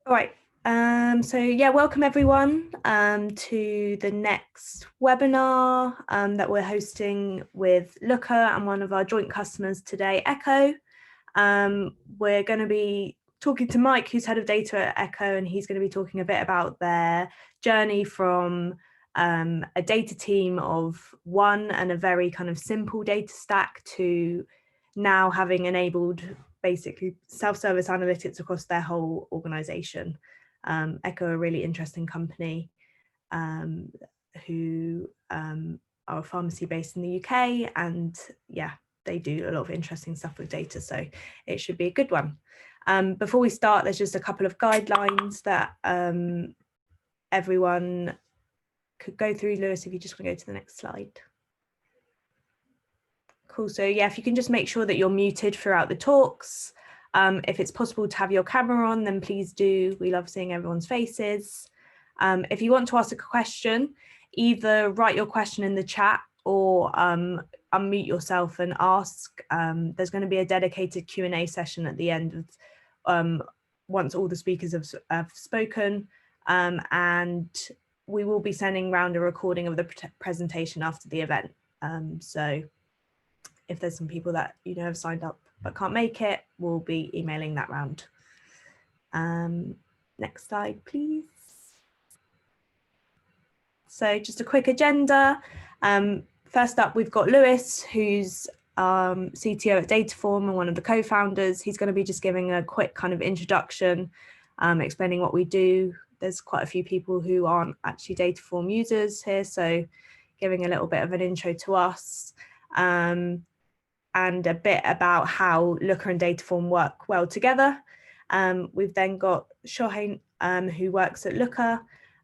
All right. So yeah, welcome everyone to the next webinar that we're hosting with Looker and one of our joint customers today, Echo. We're going to be talking to Mike, who's head of data at Echo, and he's going to be talking a bit about their journey from a data team of one and a very kind of simple data stack to now having enabled basically self-service analytics across their whole organization. Echo are a really interesting company who are a pharmacy based in the UK, and yeah, they do a lot of interesting stuff with data, so it should be a good one. Before we start, there's just a couple of guidelines that everyone could go through. Lewis, if you just want to go to the next slide. Cool. So yeah, if you can just make sure that you're muted throughout the talks. If it's possible to have your camera on, then please do. We love seeing everyone's faces. If you want to ask a question, either write your question in the chat or unmute yourself and ask. There's going to be a dedicated Q&A session at the end of once all the speakers have spoken, and we will be sending round a recording of the presentation after the event. So if there's some people that have signed up but can't make it, we'll be emailing that round. Next slide, please. So just a quick agenda. First up, we've got Lewis, who's CTO at Dataform and one of the co-founders. He's going to be just giving a quick kind of introduction, explaining what we do. There's quite a few people who aren't actually Dataform users here, so giving a little bit of an intro to us. And a bit about how Looker and Dataform work well together. We've then got Shohain, who works at Looker,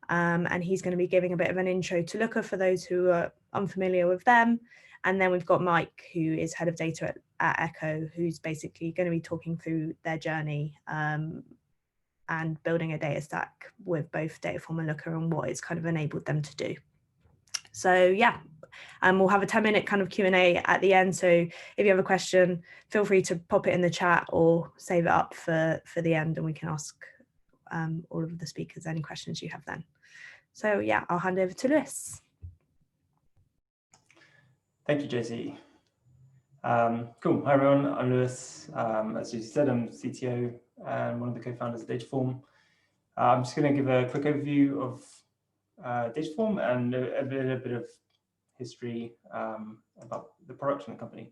and he's going to be giving a bit of an intro to Looker for those who are unfamiliar with them. And then we've got Mike, who is head of data at Echo, who's basically going to be talking through their journey and building a data stack with both Dataform and Looker and what it's kind of enabled them to do. So yeah, we'll have a 10-minute kind of Q&A at the end. So if you have a question, feel free to pop it in the chat or save it up for the end, and we can ask all of the speakers any questions you have then. So yeah, I'll hand over to Lewis. Thank you, JC. Cool. Hi, everyone. I'm Lewis. As you said, I'm CTO and one of the co-founders of Dataform. I'm just going to give a quick overview of Dataform and a bit of history about the product and the company.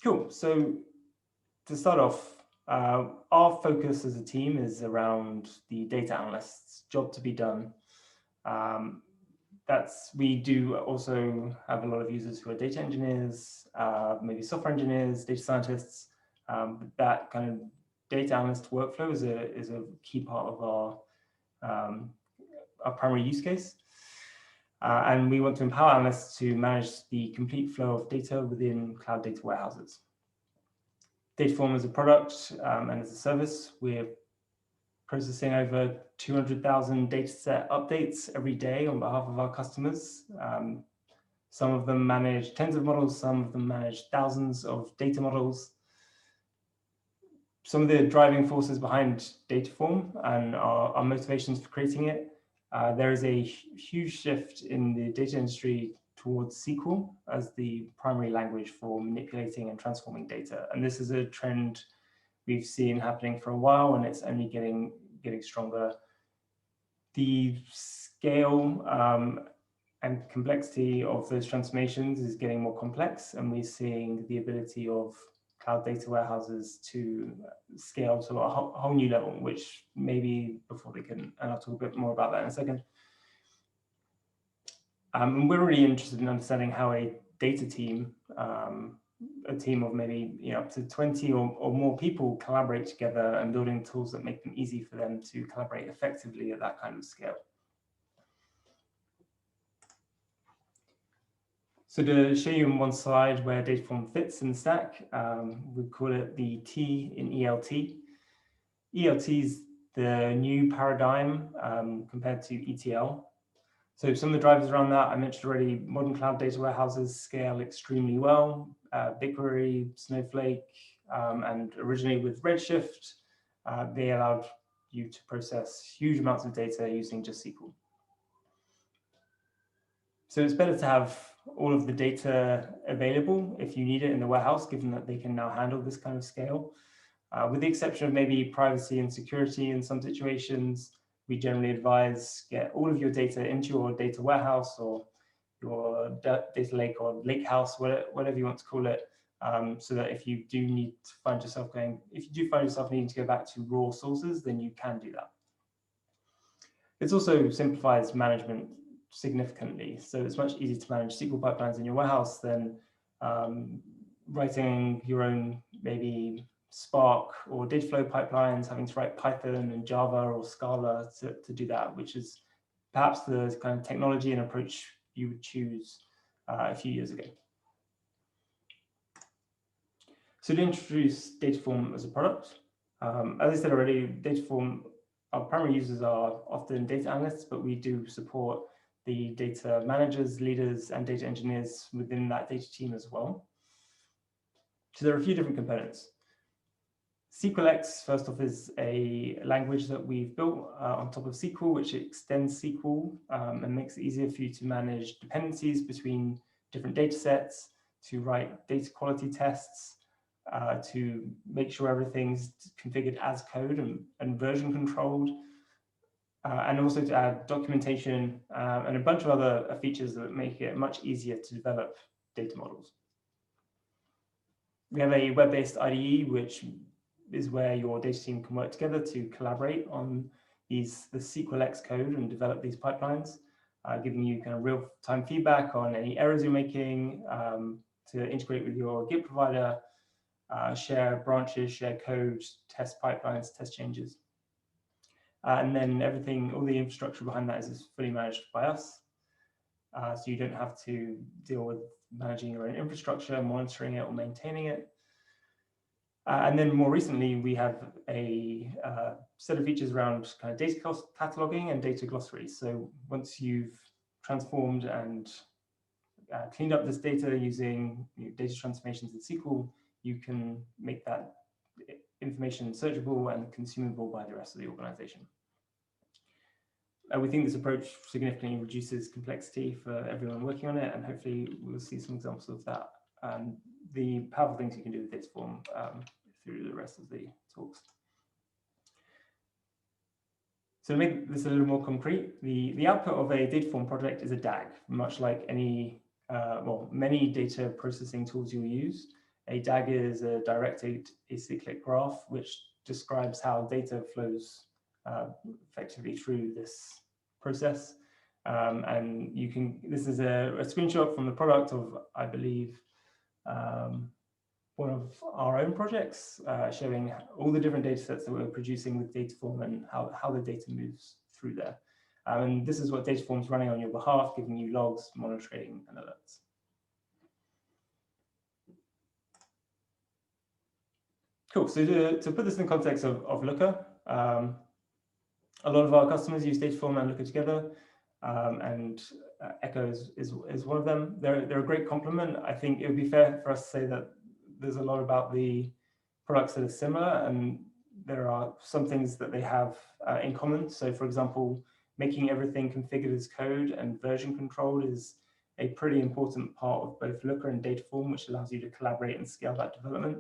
Cool. So to start off, our focus as a team is around the data analyst's job to be done. We do also have a lot of users who are data engineers, maybe software engineers, data scientists. That kind of data analyst workflow is a key part of our primary use case. And we want to empower analysts to manage the complete flow of data within cloud data warehouses. Dataform is a product and as a service. We're processing over 200,000 dataset updates every day on behalf of our customers. Some of them manage tens of models, some of them manage thousands of data models. Some of the driving forces behind Dataform and our motivations for creating it. There is a huge shift in the data industry towards SQL as the primary language for manipulating and transforming data. And this is a trend we've seen happening for a while, and it's only getting stronger. The scale and complexity of those transformations is getting more complex, and we're seeing the ability of cloud data warehouses to scale to a whole new level, which maybe before they can, and I'll talk a bit more about that in a second. And we're really interested in understanding how a data team, a team of maybe up to 20 or more people collaborate together and building tools that make them easy for them to collaborate effectively at that kind of scale. So to show you on one slide where Dataform fits in the stack, we call it the T in ELT. ELT is the new paradigm compared to ETL. So some of the drivers around that, I mentioned already, modern cloud data warehouses scale extremely well. BigQuery, Snowflake, and originally with Redshift, they allowed you to process huge amounts of data using just SQL. So it's better to have all of the data available if you need it in the warehouse, given that they can now handle this kind of scale. With the exception of maybe privacy and security in some situations, we generally advise get all of your data into your data warehouse or your data lake or lake house, whatever you want to call it, so that if you do find yourself needing to go back to raw sources, then you can do that. It also simplifies management significantly. So it's much easier to manage SQL pipelines in your warehouse than writing your own maybe Spark or Dataflow pipelines, having to write Python and Java or Scala to do that, which is perhaps the kind of technology and approach you would choose a few years ago. So to introduce Dataform as a product, as I said already, Dataform, our primary users are often data analysts, but we do support the data managers, leaders, and data engineers within that data team as well. So there are a few different components. SQLX, first off, is a language that we've built on top of SQL, which extends SQL and makes it easier for you to manage dependencies between different data sets, to write data quality tests, to make sure everything's configured as code and version controlled, and also to add documentation and a bunch of other features that make it much easier to develop data models. We have a web-based IDE, which is where your data team can work together to collaborate on the SQLX code and develop these pipelines, giving you kind of real-time feedback on any errors you're making, to integrate with your Git provider, share branches, share code, test pipelines, test changes. And then all the infrastructure behind that is fully managed by us. So you don't have to deal with managing your own infrastructure, monitoring it or maintaining it. And then more recently, we have a set of features around kind of data cataloging and data glossaries. So once you've transformed and cleaned up this data using data transformations in SQL, you can make that information searchable and consumable by the rest of the organization. We think this approach significantly reduces complexity for everyone working on it, and hopefully we'll see some examples of that. The powerful things you can do with Dataform through the rest of the talks. So to make this a little more concrete, the output of a Dataform project is a DAG, much like any, many data processing tools you'll use. A DAG is a directed acyclic graph, which describes how data flows effectively through this process. And this is a screenshot from the product of, I believe, one of our own projects, showing all the different data sets that we're producing with Dataform and how the data moves through there. And this is what Dataform's running on your behalf, giving you logs, monitoring, and alerts. Cool, so to put this in the context of Looker, a lot of our customers use Dataform and Looker together, and Echo is one of them. They're a great complement. I think it would be fair for us to say that there's a lot about the products that are similar, and there are some things that they have in common. So for example, making everything configured as code and version controlled is a pretty important part of both Looker and Dataform, which allows you to collaborate and scale that development.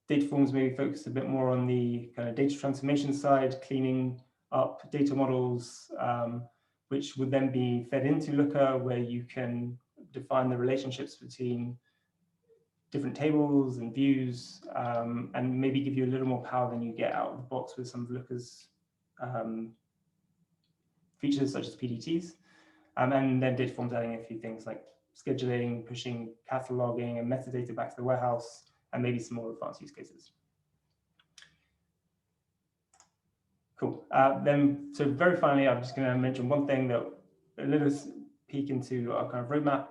Dataform's maybe focused a bit more on the kind of data transformation side, cleaning up data models, which would then be fed into Looker, where you can define the relationships between different tables and views, and maybe give you a little more power than you get out of the box with some of Looker's features, such as PDTs. And then Dataform's adding a few things like scheduling, pushing cataloging and metadata back to the warehouse, and maybe some more advanced use cases. Cool. So very finally, I'm just going to mention one thing that a little peek into our kind of roadmap.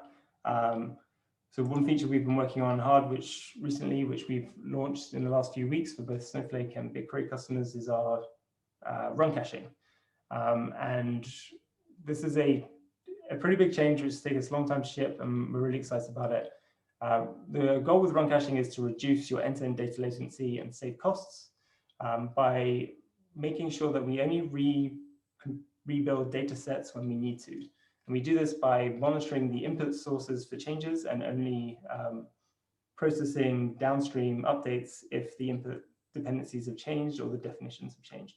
So one feature we've been working on hard, which we've launched in the last few weeks for both Snowflake and BigQuery customers, is our run caching. And this is a pretty big change, which has taken us a long time to ship, and we're really excited about it. The goal with run caching is to reduce your end-to-end data latency and save costs by making sure that we only rebuild data sets when we need to. And we do this by monitoring the input sources for changes and only processing downstream updates if the input dependencies have changed or the definitions have changed.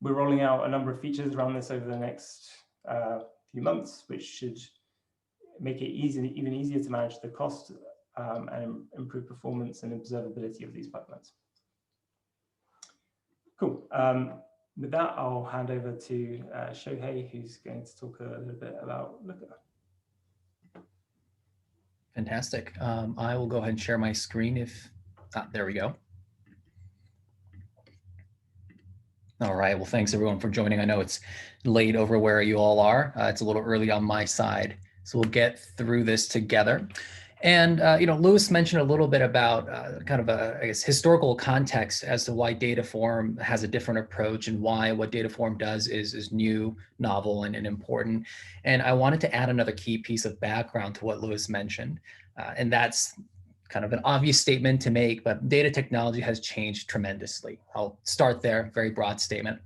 We're rolling out a number of features around this over the next few months, which should make it even easier to manage the cost and improve performance and observability of these pipelines. Cool. With that, I'll hand over to Shohei, who's going to talk a little bit about Looker. Fantastic. I will go ahead and share my screen if, there we go. All right, well, thanks everyone for joining. I know it's late over where you all are. It's a little early on my side, so we'll get through this together. And, Lewis mentioned a little bit about kind of a, I guess, historical context as to why Dataform has a different approach and why what Dataform does is new, novel, and important. And I wanted to add another key piece of background to what Lewis mentioned, and that's kind of an obvious statement to make, but data technology has changed tremendously. I'll start there, very broad statement.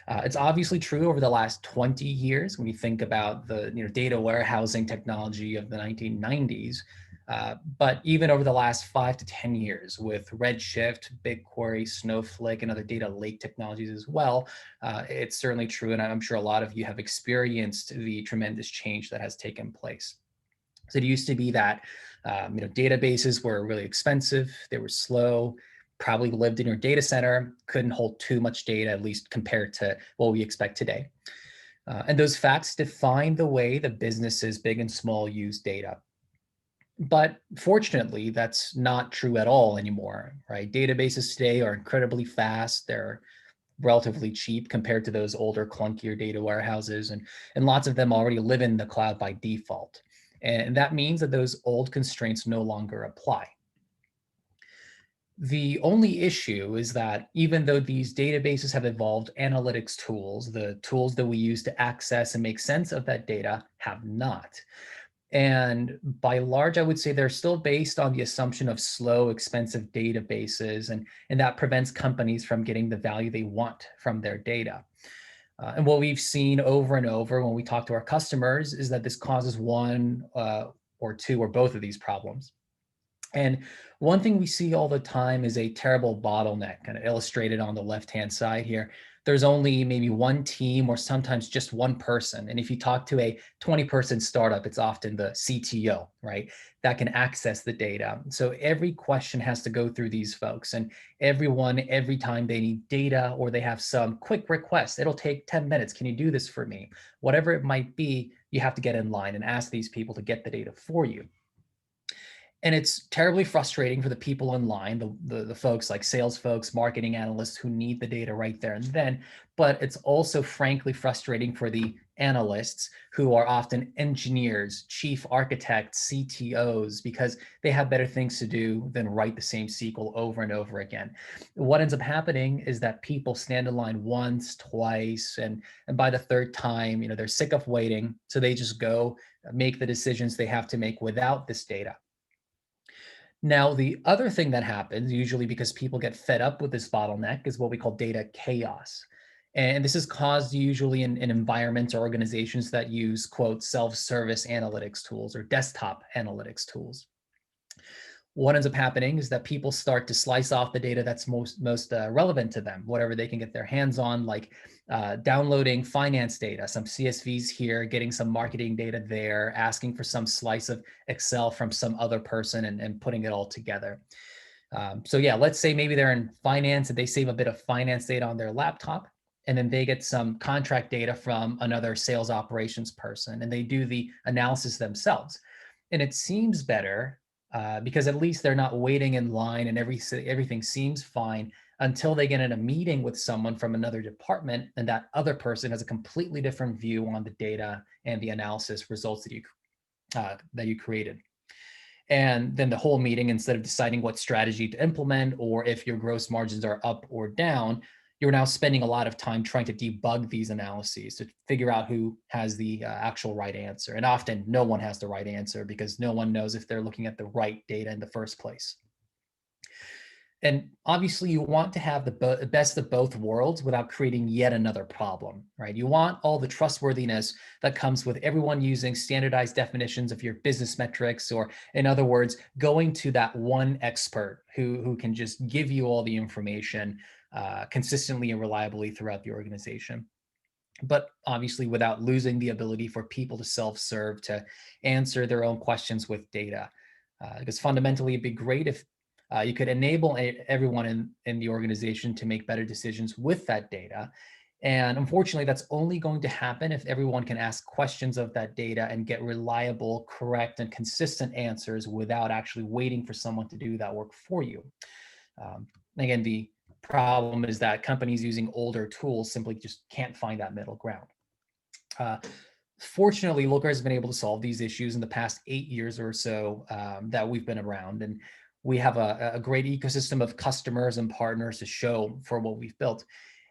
It's obviously true over the last 20 years when you think about the data warehousing technology of the 1990s. But even over the last 5 to 10 years with Redshift, BigQuery, Snowflake, and other data lake technologies as well, it's certainly true. And I'm sure a lot of you have experienced the tremendous change that has taken place. So it used to be that databases were really expensive, they were slow, probably lived in your data center, couldn't hold too much data, at least compared to what we expect today. And those facts define the way the businesses, big and small, use data. But fortunately, that's not true at all anymore, right? Databases today are incredibly fast. They're relatively cheap compared to those older, clunkier data warehouses. And lots of them already live in the cloud by default. And that means that those old constraints no longer apply. The only issue is that even though these databases have evolved, analytics tools, the tools that we use to access and make sense of that data, have not. And by and large, I would say they're still based on the assumption of slow, expensive databases, and that prevents companies from getting the value they want from their data. And what we've seen over and over when we talk to our customers is that this causes one or two or both of these problems. And one thing we see all the time is a terrible bottleneck, kind of illustrated on the left-hand side here. There's only maybe one team or sometimes just one person. And if you talk to a 20-person startup, it's often the CTO, right, that can access the data. So every question has to go through these folks, and everyone, every time they need data or they have some quick request, it'll take 10 minutes. Can you do this for me? Whatever it might be, you have to get in line and ask these people to get the data for you. And it's terribly frustrating for the people in line, the folks like sales folks, marketing analysts who need the data right there and then. But it's also frankly frustrating for the analysts who are often engineers, chief architects, CTOs, because they have better things to do than write the same SQL over and over again. What ends up happening is that people stand in line once, twice, and by the third time, they're sick of waiting. So they just go make the decisions they have to make without this data. Now, the other thing that happens, usually because people get fed up with this bottleneck, is what we call data chaos. And this is caused usually in environments or organizations that use, quote, self-service analytics tools or desktop analytics tools. What ends up happening is that people start to slice off the data that's most relevant to them, whatever they can get their hands on, like downloading finance data, some CSVs here, getting some marketing data there, asking for some slice of Excel from some other person and putting it all together. So yeah, let's say maybe they're in finance and they save a bit of finance data on their laptop, and then they get some contract data from another sales operations person, and they do the analysis themselves. And it seems better because at least they're not waiting in line and everything seems fine until they get in a meeting with someone from another department, and that other person has a completely different view on the data and the analysis results that you created. And then the whole meeting, instead of deciding what strategy to implement or if your gross margins are up or down, you're now spending a lot of time trying to debug these analyses to figure out who has the actual right answer. And often no one has the right answer because no one knows if they're looking at the right data in the first place. And obviously you want to have the best of both worlds without creating yet another problem, right? You want all the trustworthiness that comes with everyone using standardized definitions of your business metrics, or in other words, going to that one expert who can just give you all the information consistently and reliably throughout the organization. But obviously without losing the ability for people to self-serve, to answer their own questions with data. Because fundamentally it'd be great if you could enable everyone in the organization to make better decisions with that data. And unfortunately, that's only going to happen if everyone can ask questions of that data and get reliable, correct, and consistent answers without actually waiting for someone to do that work for you. Again, the problem is that companies using older tools simply just can't find that middle ground. Fortunately, Looker has been able to solve these issues in the past 8 years or so that we've been around. And we have a great ecosystem of customers and partners to show for what we've built.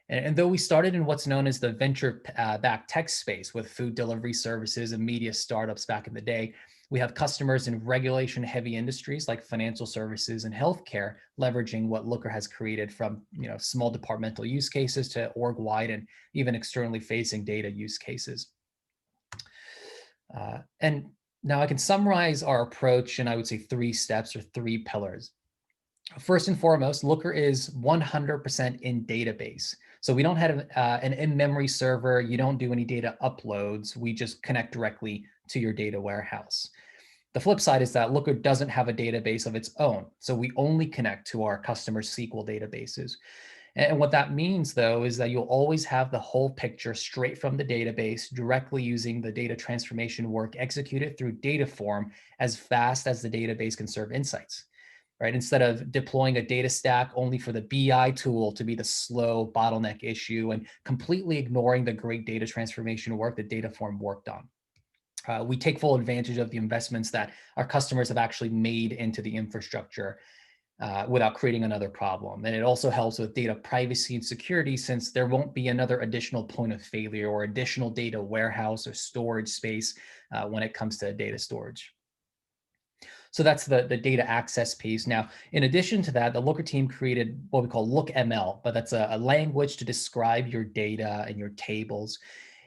And though we started in what's known as the venture-backed tech space with food delivery services and media startups back in the day, we have customers in regulation-heavy industries like financial services and healthcare, leveraging what Looker has created, from small departmental use cases to org-wide and even externally facing data use cases. And now I can summarize our approach in, I would say, 3 steps or 3 pillars. First and foremost, Looker is 100% in database. So we don't have an in-memory server. You don't do any data uploads. We just connect directly to your data warehouse. The flip side is that Looker doesn't have a database of its own. So we only connect to our customer SQL databases. And what that means, though, is that you'll always have the whole picture straight from the database, directly using the data transformation work executed through Dataform as fast as the database can serve insights. Right? Instead of deploying a data stack only for the BI tool to be the slow bottleneck issue and completely ignoring the great data transformation work that Dataform worked on. We take full advantage of the investments that our customers have actually made into the infrastructure without creating another problem. And it also helps with data privacy and security, since there won't be another additional point of failure or additional data warehouse or storage space when it comes to data storage. So that's the data access piece. Now, in addition to that, the Looker team created what we call LookML, but that's a language to describe your data and your tables.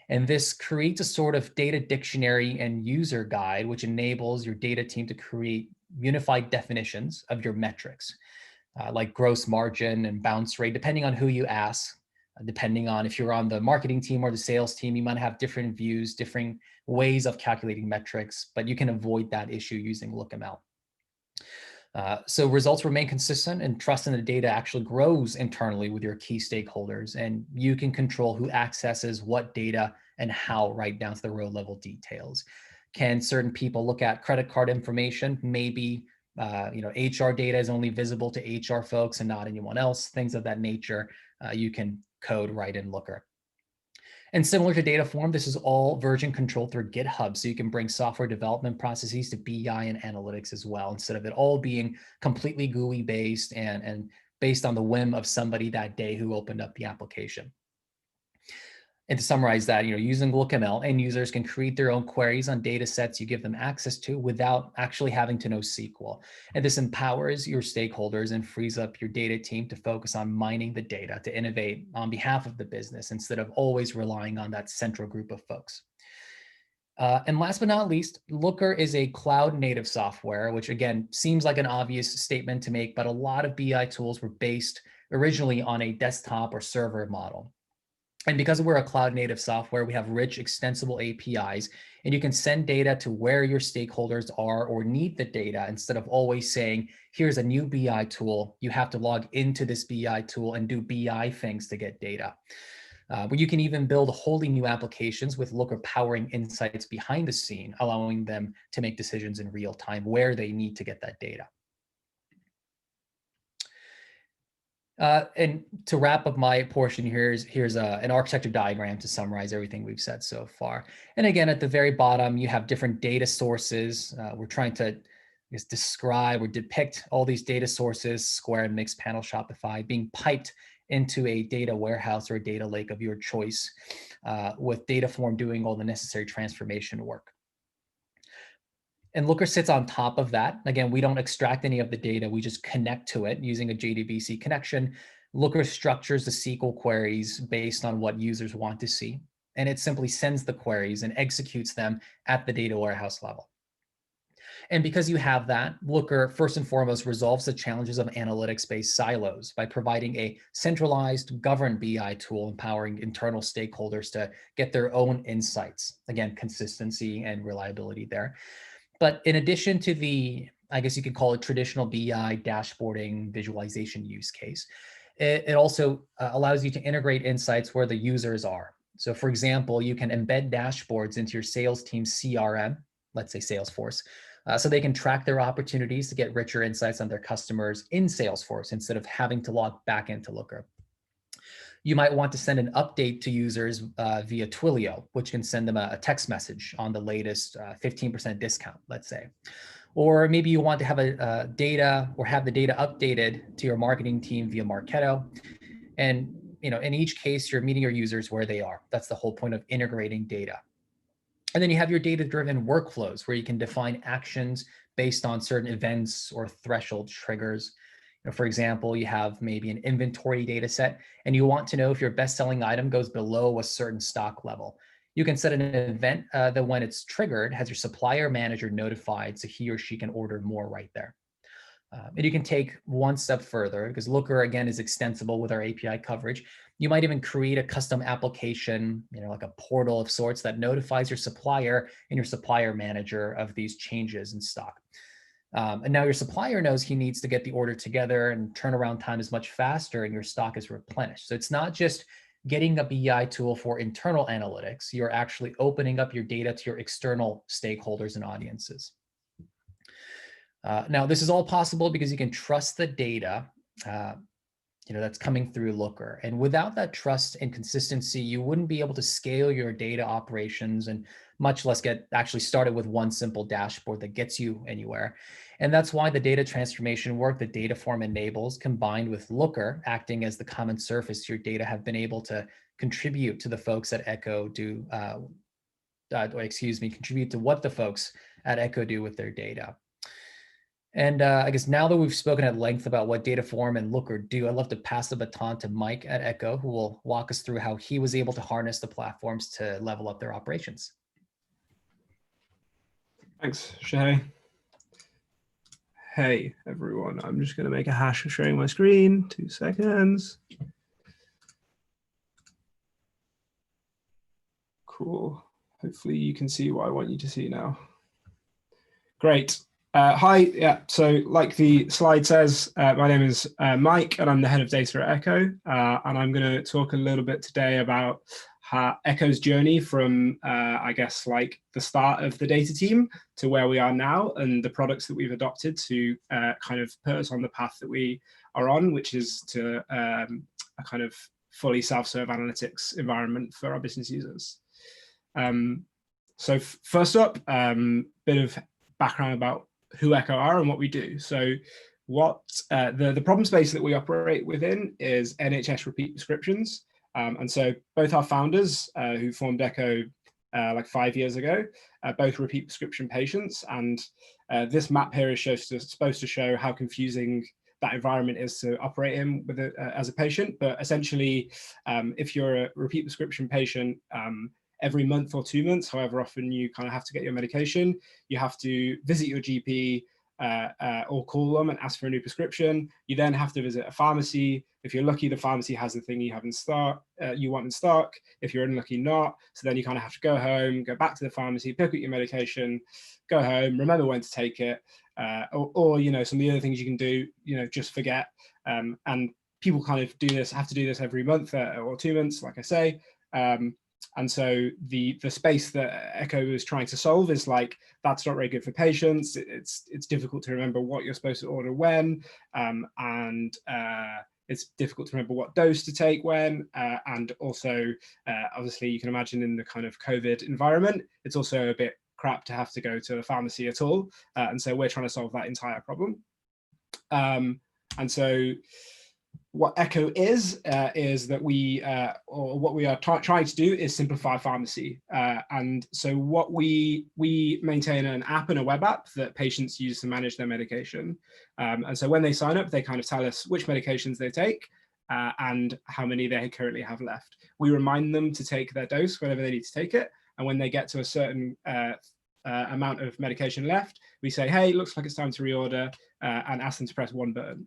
And this creates a sort of data dictionary and user guide, which enables your data team to create unified definitions of your metrics, like gross margin and bounce rate, depending on who you ask. Depending on if you're on the marketing team or the sales team, you might have different views, different ways of calculating metrics, but you can avoid that issue using LookML. So results remain consistent, and trust in the data actually grows internally with your key stakeholders, and you can control who accesses what data and how, right down to the row level details. Can certain people look at credit card information? Maybe HR data is only visible to HR folks and not anyone else, things of that nature. You can code right in Looker. And similar to Dataform, this is all version controlled through GitHub, so you can bring software development processes to BI and analytics as well, instead of it all being completely GUI based and based on the whim of somebody that day who opened up the application. And to summarize that, using LookML, end users can create their own queries on data sets you give them access to without actually having to know SQL. And this empowers your stakeholders and frees up your data team to focus on mining the data to innovate on behalf of the business, instead of always relying on that central group of folks. And last but not least, Looker is a cloud-native software, which again seems like an obvious statement to make, but a lot of BI tools were based originally on a desktop or server model. And because we're a cloud-native software, we have rich, extensible APIs, and you can send data to where your stakeholders are or need the data, instead of always saying, here's a new BI tool, you have to log into this BI tool and do BI things to get data. But you can even build wholly new applications with Looker powering insights behind the scene, allowing them to make decisions in real time where they need to get that data. And to wrap up my portion, here's an architecture diagram to summarize everything we've said so far. And again, at the very bottom, you have different data sources. We're trying to describe or depict all these data sources, Square, Mix, Panel, Shopify, being piped into a data warehouse or a data lake of your choice, with Dataform doing all the necessary transformation work. And Looker sits on top of that. Again, we don't extract any of the data. We just connect to it using a JDBC connection. Looker structures the SQL queries based on what users want to see. And it simply sends the queries and executes them at the data warehouse level. And because you have that, Looker first and foremost resolves the challenges of analytics-based silos by providing a centralized, governed BI tool, empowering internal stakeholders to get their own insights. Again, consistency and reliability there. But in addition to the, I guess you could call it traditional BI dashboarding visualization use case, it also allows you to integrate insights where the users are. So for example, you can embed dashboards into your sales team's CRM, let's say Salesforce, so they can track their opportunities to get richer insights on their customers in Salesforce instead of having to log back into Looker. You might want to send an update to users via Twilio, which can send them a text message on the latest 15% discount, let's say. Or maybe you want to have a data or have the data updated to your marketing team via Marketo. And in each case, you're meeting your users where they are. That's the whole point of integrating data. And then you have your data-driven workflows where you can define actions based on certain events or threshold triggers. For example, you have maybe an inventory data set and you want to know if your best-selling item goes below a certain stock level. You can set an event that when it's triggered has your supplier manager notified so he or she can order more right there. And you can take one step further because Looker, again, is extensible with our API coverage. You might even create a custom application, like a portal of sorts that notifies your supplier and your supplier manager of these changes in stock. And now your supplier knows he needs to get the order together and turnaround time is much faster and your stock is replenished. So it's not just getting a BI tool for internal analytics, you're actually opening up your data to your external stakeholders and audiences. Now, this is all possible because you can trust the data that's coming through Looker. And without that trust and consistency, you wouldn't be able to scale your data operations and much less get actually started with one simple dashboard that gets you anywhere. And that's why the data transformation work that Dataform enables, combined with Looker acting as the common surface to your data, have been able to contribute to the folks at Echo do, contribute to what the folks at Echo do with their data. And I guess now that we've spoken at length about what Dataform and Looker do, I'd love to pass the baton to Mike at Echo, who will walk us through how he was able to harness the platforms to level up their operations. Thanks, Shay. Hey, everyone. I'm just going to make a hash of sharing my screen. 2 seconds. Cool. Hopefully you can see what I want you to see now. Great. Hi, yeah, so like the slide says, my name is Mike and I'm the head of data at Echo. And I'm going to talk a little bit today about Echo's journey from, I guess, like the start of the data team to where we are now and the products that we've adopted to kind of put us on the path that we are on, which is to a kind of fully self-serve analytics environment for our business users. So first up, bit of background about who Echo are and what we do. So what the problem space that we operate within is NHS repeat prescriptions. And so both our founders who formed Echo like 5 years ago, both repeat prescription patients. And this map here is supposed to show how confusing that environment is to operate in with as a patient. But essentially, if you're a repeat prescription patient, every month or 2 months, however often you kind of have to get your medication, you have to visit your GP or call them and ask for a new prescription. You then have to visit a pharmacy. If you're lucky, the pharmacy has the thing you have in stock, you want in stock. If you're unlucky, not. So then you kind of have to go home, go back to the pharmacy, pick up your medication, go home, remember when to take it, or some of the other things you can do, just forget. And people kind of have to do this every month or 2 months, like I say. And so the space that Echo is trying to solve is like, that's not very good for patients. It's difficult to remember what you're supposed to order when, and it's difficult to remember what dose to take when. And also, obviously, you can imagine in the kind of COVID environment, it's also a bit crap to have to go to the pharmacy at all. And so we're trying to solve that entire problem. And so what Echo is that we, or what we are trying to do is simplify pharmacy. And so what we maintain an app and a web app that patients use to manage their medication. And so when they sign up, they kind of tell us which medications they take and how many they currently have left. We remind them to take their dose whenever they need to take it. And when they get to a certain amount of medication left, we say, hey, looks like it's time to reorder, and ask them to press one button.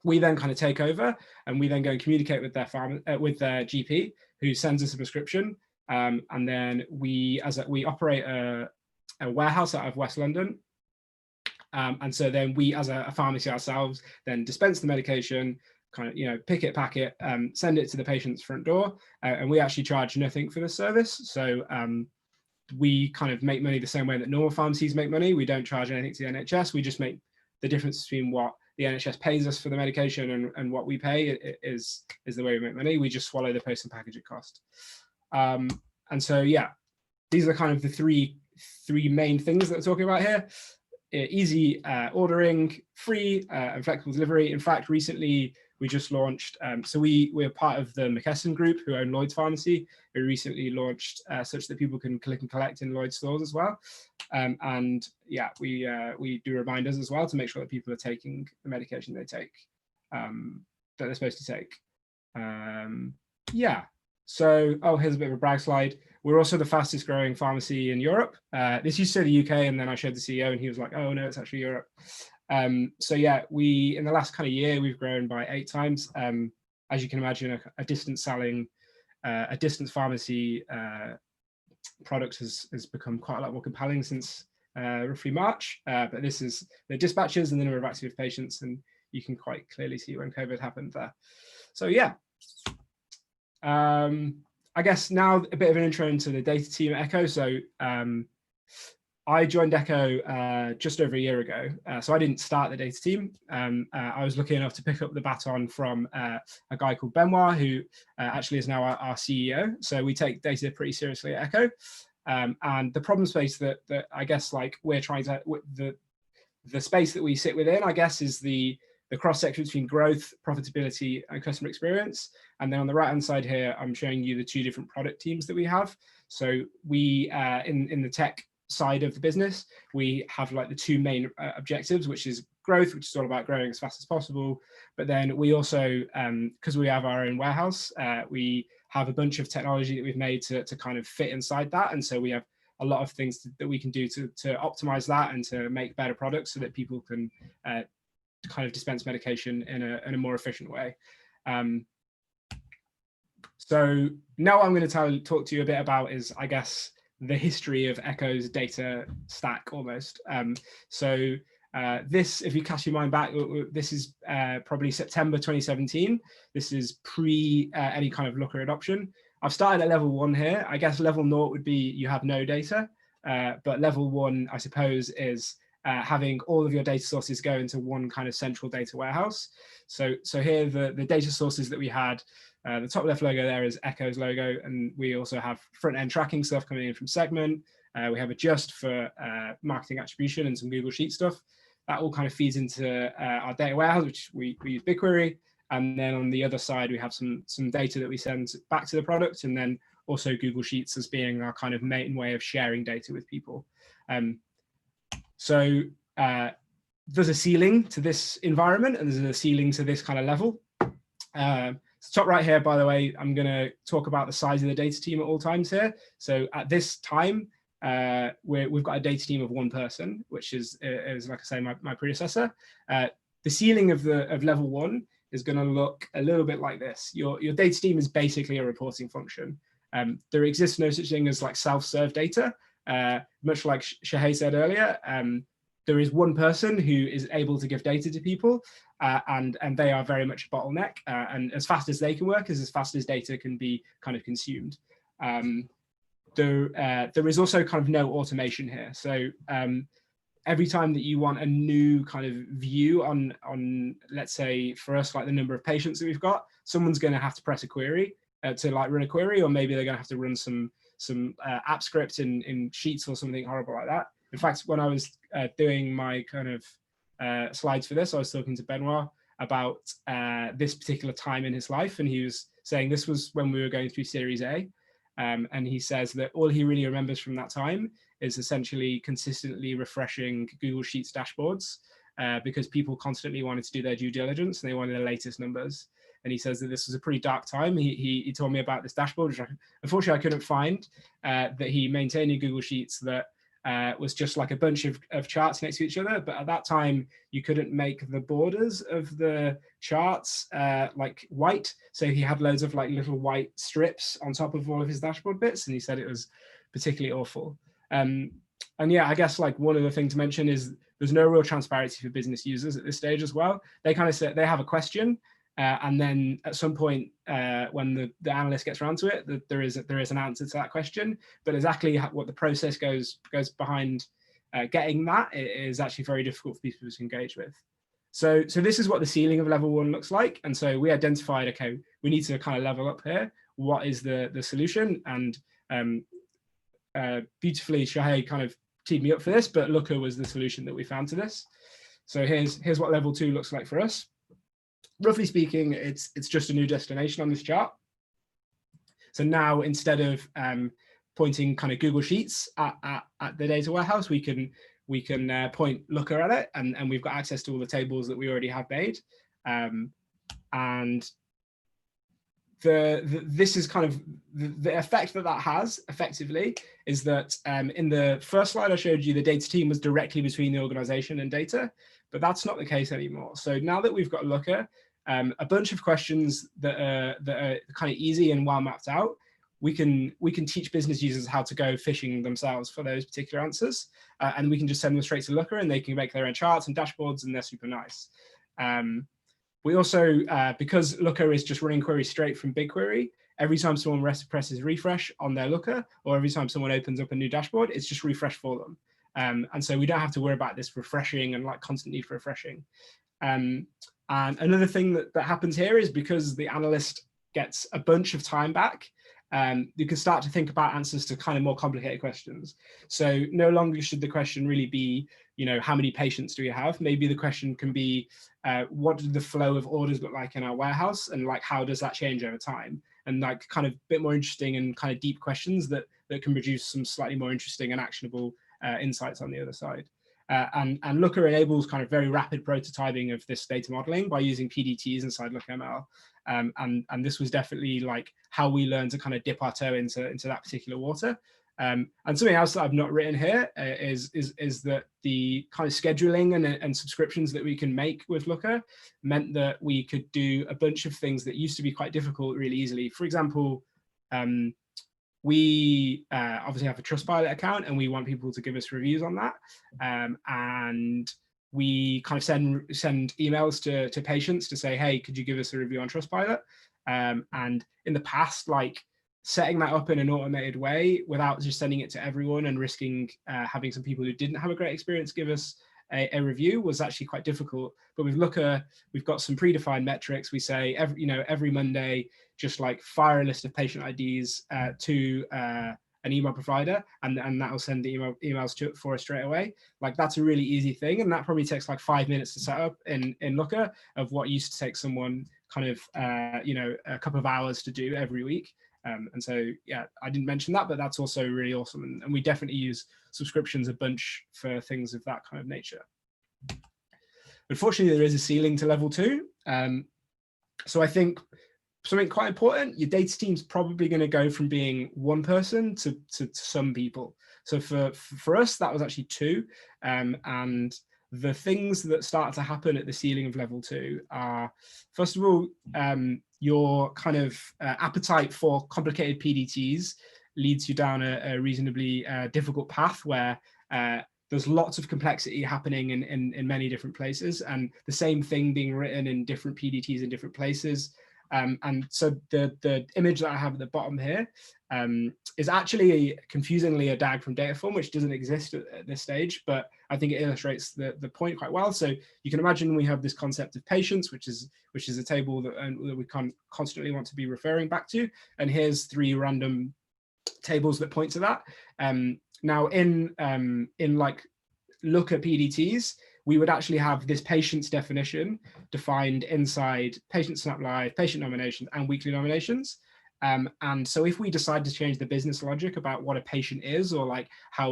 We then kind of take over, and we then go and communicate with their GP, who sends us a prescription, and then we operate a warehouse out of West London, and so then we, as a pharmacy ourselves, then dispense the medication, kind of pick it, pack it, send it to the patient's front door, and we actually charge nothing for the service. So we kind of make money the same way that normal pharmacies make money. We don't charge anything to the NHS. We just make the difference between what the NHS pays us for the medication and what we pay is the way we make money. We just swallow the post and packaging cost. And so, yeah, these are kind of the three main things that we're talking about here. Easy ordering, free and flexible delivery. In fact, recently we just launched, so we're part of the McKesson group who own Lloyd's Pharmacy. We recently launched such that people can click and collect in Lloyd's stores as well. And yeah, we do reminders as well to make sure that people are taking the medication they take, that they're supposed to take. Yeah, so, oh, here's a bit of a brag slide. We're also the fastest growing pharmacy in Europe. This used to say the UK, and then I showed the CEO and he was like, oh no, it's actually Europe. So yeah, in the last kind of year, we've grown by 8 times. As you can imagine, a distance pharmacy product has become quite a lot more compelling since roughly March. But this is the dispatches and the number of active patients, and you can quite clearly see when COVID happened there. So yeah. I guess now a bit of an intro into the data team at Echo. So I joined Echo just over a year ago. So I didn't start the data team. I was lucky enough to pick up the baton from a guy called Benoit, who actually is now our CEO. So we take data pretty seriously at Echo. And the problem space that I guess like we're trying to, the space that we sit within, I guess, is the cross-section between growth, profitability, and customer experience. And then on the right-hand side here, I'm showing you the 2 different product teams that we have. So we, in the tech side of the business, we have like the 2 main objectives, which is growth, which is all about growing as fast as possible. But then we also, because we have our own warehouse, we have a bunch of technology that we've made to kind of fit inside that. And so we have a lot of things that we can do to optimize that and to make better products so that people can kind of dispense medication in a more efficient way. So now what I'm going to talk to you a bit about is, I guess, the history of Echo's data stack almost. So this, if you cast your mind back, this is probably September 2017. This is pre any kind of Looker adoption. I've started at level 1 here. I guess level 0 would be you have no data, but level 1, I suppose, is having all of your data sources go into one kind of central data warehouse. So here the data sources that we had, the top left logo there is Echo's logo, and we also have front-end tracking stuff coming in from Segment. We have Adjust for marketing attribution and some Google Sheet stuff. That all kind of feeds into our data warehouse, which we use BigQuery. And then on the other side, we have some data that we send back to the product, and then also Google Sheets as being our kind of main way of sharing data with people. So there's a ceiling to this environment, and there's a ceiling to this kind of level. Top right here, by the way, I'm going to talk about the size of the data team at all times here. So at this time, we've got a data team of 1 person, which is like I say, my predecessor. The ceiling of level 1 is going to look a little bit like this. Your data team is basically a reporting function. There exists no such thing as like self-serve data. Much like Shahey said earlier, there is 1 person who is able to give data to people, and they are very much a bottleneck. And as fast as they can work is as fast as data can be kind of consumed. There is also kind of no automation here. So every time that you want a new kind of view on, let's say for us, like the number of patients that we've got, someone's going to have to press a query to like run a query, or maybe they're going to have to run some app script in Sheets or something horrible like that. In fact, when I was doing my kind of slides for this, I was talking to Benoit, about this particular time in his life. And he was saying this was when we were going through Series A. And he says that all he really remembers from that time is essentially consistently refreshing Google Sheets dashboards because people constantly wanted to do their due diligence and they wanted the latest numbers. And he says that this was a pretty dark time. He told me about this dashboard, which unfortunately I couldn't find, that he maintained in Google Sheets that was just like a bunch of charts next to each other. But at that time, you couldn't make the borders of the charts like white. So he had loads of like little white strips on top of all of his dashboard bits. And he said it was particularly awful. And yeah, I guess like one other thing to mention is there's no real transparency for business users at this stage as well. They kind of say they have a question. And then at some point, when the analyst gets around to it, there is an answer to that question. But exactly what the process goes behind getting that is actually very difficult for people to engage with. So this is what the ceiling of level 1 looks like. And so we identified, okay, we need to kind of level up here. What is the solution? And beautifully, Shahey kind of teed me up for this, but Looker was the solution that we found to this. So here's what level 2 looks like for us. Roughly speaking, it's just a new destination on this chart. So now instead of pointing kind of Google Sheets at the data warehouse, we can point Looker at it, and we've got access to all the tables that we already have made. And this is kind of the effect that has effectively is that in the first slide I showed you, the data team was directly between the organization and data, but that's not the case anymore. So now that we've got Looker, a bunch of questions that are kind of easy and well mapped out, we can teach business users how to go fishing themselves for those particular answers, and we can just send them straight to Looker and they can make their own charts and dashboards, and they're super nice. We also, because Looker is just running queries straight from BigQuery, every time someone presses refresh on their Looker, or every time someone opens up a new dashboard, it's just refresh for them. And so we don't have to worry about this refreshing and like constant need for refreshing. And another thing that happens here is because the analyst gets a bunch of time back, you can start to think about answers to kind of more complicated questions. So no longer should the question really be, how many patients do we have? Maybe the question can be, what does the flow of orders look like in our warehouse? And like, how does that change over time? And like kind of a bit more interesting and kind of deep questions that can produce some slightly more interesting and actionable insights on the other side. And Looker enables kind of very rapid prototyping of this data modeling by using PDTs inside LookML. And this was definitely like how we learned to kind of dip our toe into that particular water. And something else that I've not written here is that the kind of scheduling and subscriptions that we can make with Looker meant that we could do a bunch of things that used to be quite difficult really easily. For example, we obviously have a Trustpilot account and we want people to give us reviews on that. And we kind of send emails to patients to say, hey, could you give us a review on Trustpilot? And in the past, like setting that up in an automated way without just sending it to everyone and risking having some people who didn't have a great experience give us a review was actually quite difficult. But with Looker, we've got some predefined metrics. We say every Monday, just like fire a list of patient IDs to an email provider, and that will send the emails for us straight away. Like that's a really easy thing, and that probably takes like 5 minutes to set up in Looker of what used to take someone kind of a couple of hours to do every week. And so yeah, I didn't mention that, but that's also really awesome, and we definitely use subscriptions a bunch for things of that kind of nature. Unfortunately, there is a ceiling to level 2. So I think something quite important, your data team's probably going to go from being one person to some people. So for us, that was actually 2. And the things that start to happen at the ceiling of level 2 are, first of all, your kind of appetite for complicated PDTs leads you down a reasonably difficult path where there's lots of complexity happening in many different places, and the same thing being written in different PDTs in different places. And so the image that I have at the bottom here is actually confusingly a DAG from Dataform, which doesn't exist at this stage, but I think it illustrates the point quite well. So you can imagine we have this concept of patients, which is a table that we constantly want to be referring back to. And here's 3 random tables that point to that. Now in like Looker PDTs, we would actually have this patient's definition defined inside patient snap live, patient nominations, and weekly nominations. And so if we decide to change the business logic about what a patient is, or like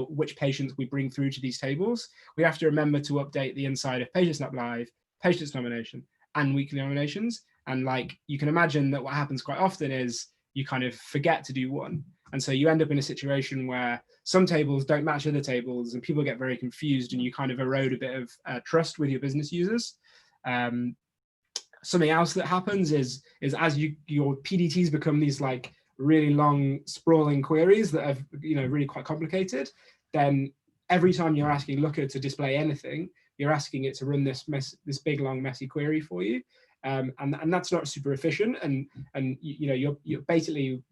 which patients we bring through to these tables, we have to remember to update the inside of patient snap live, patient's nomination, and weekly nominations. And like you can imagine that what happens quite often is you kind of forget to do one. And so you end up in a situation where some tables don't match other tables and people get very confused, and you kind of erode a bit of trust with your business users. Something else that happens is as your PDTs become these like really long sprawling queries that are really quite complicated, then every time you're asking Looker to display anything, you're asking it to run this big long messy query for you, and that's not super efficient. And you're basically,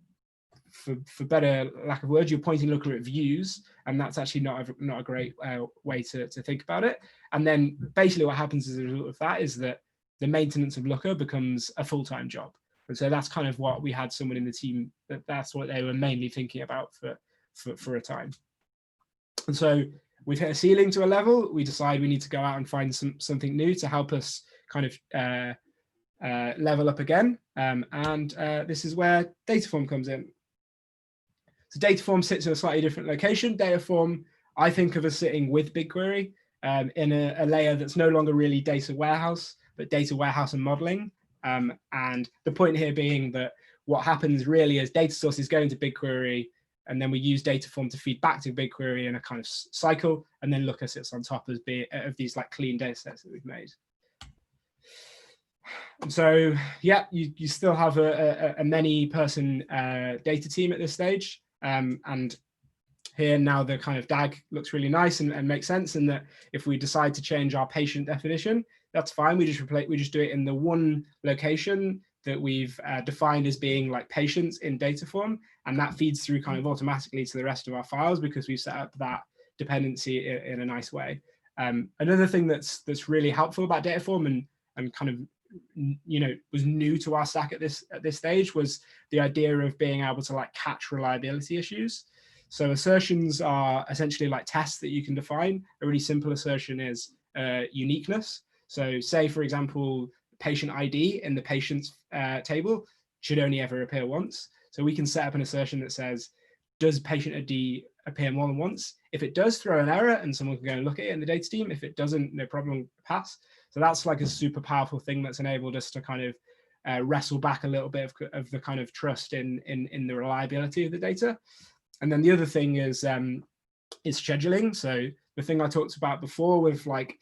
for better lack of words, you're pointing Looker at views, and that's actually not a great way to think about it. And then basically what happens as a result of that is that the maintenance of Looker becomes a full-time job. And so that's kind of what we had someone in the team that's what they were mainly thinking about for a time. And so we've hit a ceiling to a level. We decide we need to go out and find something new to help us kind of level up again. And this is where Dataform comes in. So Dataform sits in a slightly different location. Dataform, I think of as sitting with BigQuery in a layer that's no longer really data warehouse, but data warehouse and modeling. And the point here being that what happens really is data sources go into BigQuery, and then we use Dataform to feed back to BigQuery in a kind of cycle, and then Looker sits on top of these like clean data sets that we've made. And so, yeah, you still have a many-person data team at this stage. And here now the kind of DAG looks really nice and makes sense, in that if we decide to change our patient definition, that's fine. We just do it in the one location that we've defined as being like patients in Dataform, and that feeds through kind of automatically to the rest of our files because we've set up that dependency in a nice way. Another thing that's really helpful about Dataform and kind of was new to our stack at this stage was the idea of being able to like catch reliability issues. So assertions are essentially like tests that you can define. A really simple assertion is uniqueness. So say, for example, patient ID in the patient's table should only ever appear once. So we can set up an assertion that says, does patient ID appear more than once? If it does, throw an error and someone can go and look at it in the data team. If it doesn't, no problem, pass. So that's like a super powerful thing that's enabled us to kind of wrestle back a little bit of the kind of trust in the reliability of the data. And then the other thing is scheduling. So the thing I talked about before with like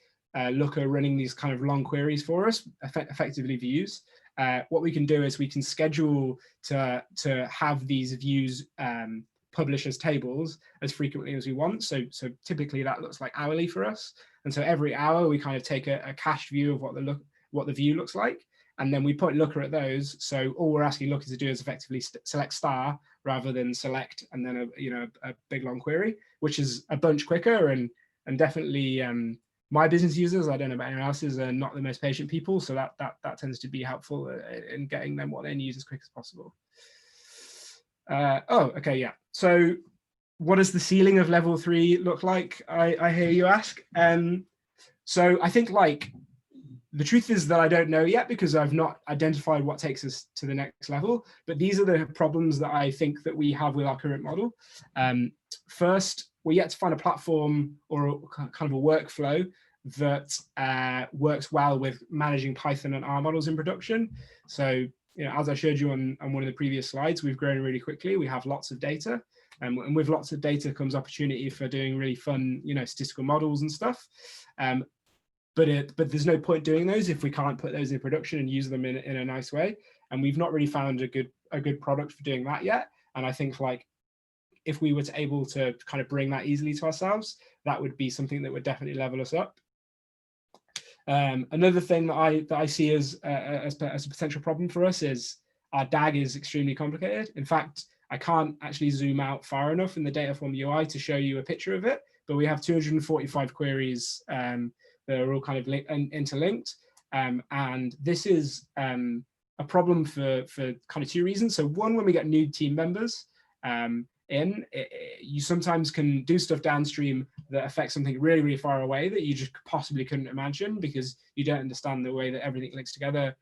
Looker running these kind of long queries for us, effectively views. What we can do is we can schedule to have these views publish as tables as frequently as we want. So typically that looks like hourly for us. And so every hour we kind of take a cached view of what the view looks like, and then we put Looker at those. So all we're asking Looker to do is effectively select star rather than select and then a big long query, which is a bunch quicker and definitely my business users, I don't know about anyone else's, are not the most patient people, so that tends to be helpful in getting them what they need as quick as possible. Oh, okay, yeah. So what does the ceiling of level 3 look like? I hear you ask. So I think like the truth is that I don't know yet because I've not identified what takes us to the next level, but these are the problems that I think that we have with our current model. First, we're yet to find a platform or kind of a workflow that works well with managing Python and R models in production. So, as I showed you on one of the previous slides, we've grown really quickly. We have lots of data, and with lots of data comes opportunity for doing really fun, statistical models and stuff. But there's no point doing those if we can't put those in production and use them in a nice way. And we've not really found a good product for doing that yet. And I think like if we were able to kind of bring that easily to ourselves, that would be something that would definitely level us up. Another thing that I see as a potential problem for us is our DAG is extremely complicated. In fact, I can't actually zoom out far enough in the Dataform UI to show you a picture of it, but we have 245 queries that are all kind of interlinked. And this is a problem for kind of two reasons. So one, when we get new team members, in, you sometimes can do stuff downstream that affects something really, really far away that you just possibly couldn't imagine because you don't understand the way that everything links together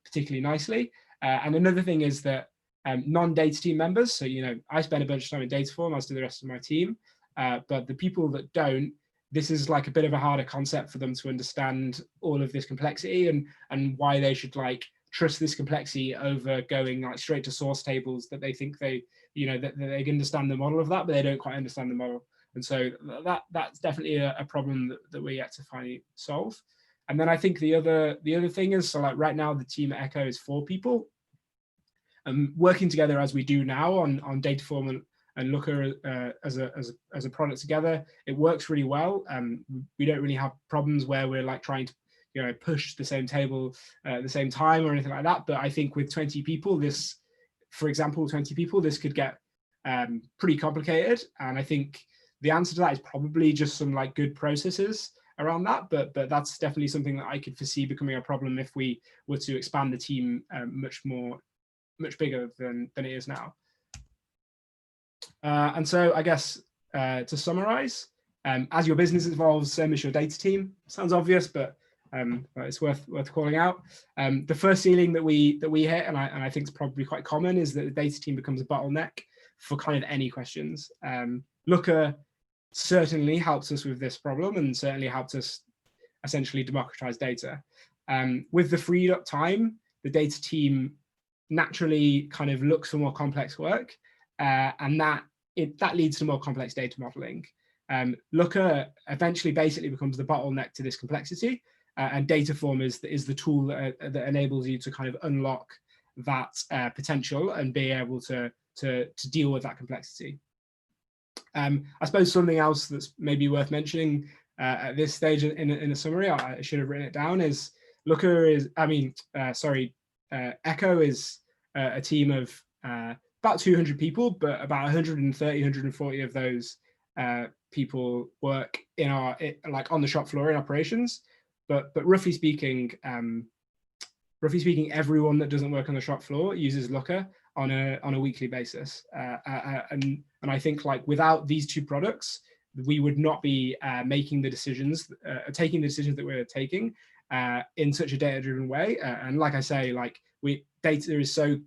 particularly nicely. And another thing is that non-data team members, so I spend a bunch of time in Dataform, as do the rest of my team, but the people that don't, this is like a bit of a harder concept for them to understand all of this complexity and why they should like trust this complexity over going like straight to source tables that they think that they can understand the model of that, but they don't quite understand the model. And so that's definitely a problem that we're yet to finally solve. And then I think the other thing is, so like right now the team at Echo is 4 people, working together as we do now on Dataform and Looker as a product together. It works really well. We don't really have problems where we're like trying to push the same table at the same time or anything like that. But I think with 20 people, this, for example, 20 people, this could get pretty complicated. And I think the answer to that is probably just some like good processes around that. But that's definitely something that I could foresee becoming a problem if we were to expand the team much bigger than it is now. And so I guess to summarize, as your business evolves, same as your data team. Sounds obvious, but it's worth calling out. The first ceiling that we hit, and I think it's probably quite common, is that the data team becomes a bottleneck for kind of any questions. Looker certainly helps us with this problem and certainly helped us essentially democratize data. With the freed up time, the data team naturally kind of looks for more complex work, and that leads to more complex data modeling. Looker eventually basically becomes the bottleneck to this complexity, and Dataform is the tool that enables you to kind of unlock that potential and be able to deal with that complexity. I suppose something else that's maybe worth mentioning at this stage in a summary, I should have written it down, is Looker is, Echo is a team of about 200 people, but about 130, 140 of those people work in on the shop floor in operations. But roughly speaking, everyone that doesn't work on the shop floor uses Looker on a weekly basis. And I think like without these 2 products, we would not be taking the decisions that we're taking in such a data-driven way. And like I say, like data is so